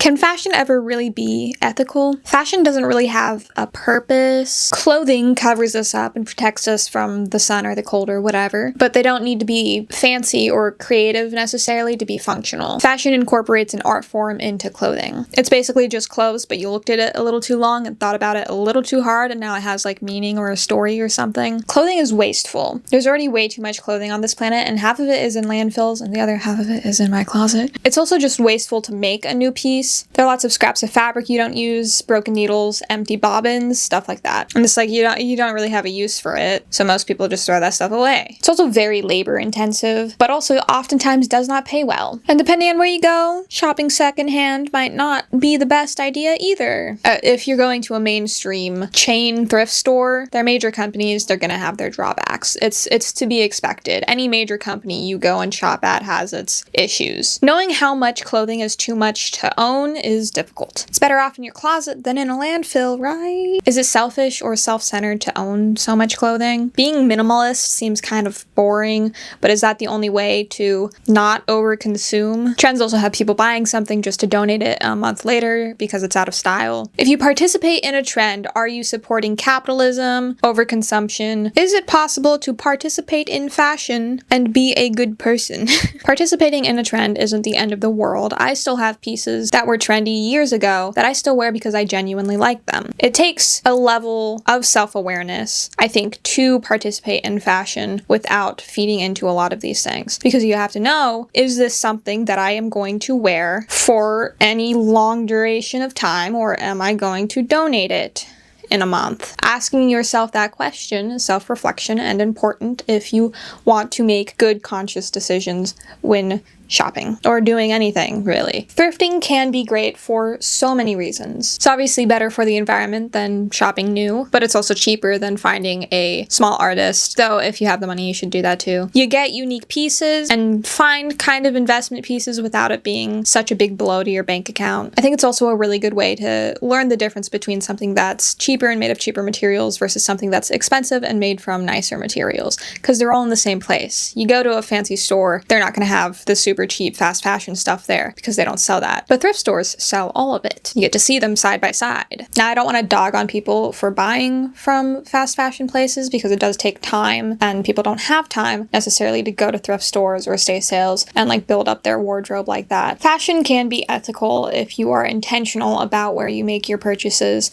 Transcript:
Can fashion ever really be ethical? Fashion doesn't really have a purpose. Clothing covers us up and protects us from the sun or the cold or whatever, but they don't need to be fancy or creative necessarily to be functional. Fashion incorporates an art form into clothing. It's basically just clothes, but you looked at it a little too long and thought about it a little too hard, and now it has like meaning or a story or something. Clothing is wasteful. There's already way too much clothing on this planet, and half of it is in landfills and the other half of it is in my closet. It's also just wasteful to make a new piece. There are lots of scraps of fabric you don't use, broken needles, empty bobbins, stuff like that. And it's like you don't really have a use for it, so most people just throw that stuff away. It's also very labor intensive, but also oftentimes does not pay well. And depending on where you go, shopping secondhand might not be the best idea either. If you're going to a mainstream chain thrift store, they're major companies, they're gonna have their drawbacks. It's to be expected. Any major company you go and shop at has its issues. Knowing how much clothing is too much to own is difficult. It's better off in your closet than in a landfill, right? Is it selfish or self-centered to own so much clothing? Being minimalist seems kind of boring, but is that the only way to not overconsume? Trends also have people buying something just to donate it a month later because it's out of style. If you participate in a trend, are you supporting capitalism, overconsumption? Is it possible to participate in fashion and be a good person? Participating in a trend isn't the end of the world. I still have pieces that were trendy years ago that I still wear because I genuinely like them. It takes a level of self-awareness, I think, to participate in fashion without feeding into a lot of these things. Because you have to know, is this something that I am going to wear for any long duration of time, or am I going to donate it in a month? Asking yourself that question is self-reflection and important if you want to make good conscious decisions when shopping or doing anything, really. Thrifting can be great for so many reasons. It's obviously better for the environment than shopping new, but it's also cheaper than finding a small artist, though if you have the money you should do that too. You get unique pieces and find kind of investment pieces without it being such a big blow to your bank account. I think it's also a really good way to learn the difference between something that's cheaper and made of cheaper materials versus something that's expensive and made from nicer materials, because they're all in the same place. You go to a fancy store, they're not going to have the super cheap fast fashion stuff there because they don't sell that. But thrift stores sell all of it. You get to see them side by side. Now, I don't want to dog on people for buying from fast fashion places because it does take time and people don't have time necessarily to go to thrift stores or estate sales and like build up their wardrobe like that. Fashion can be ethical if you are intentional about where you make your purchases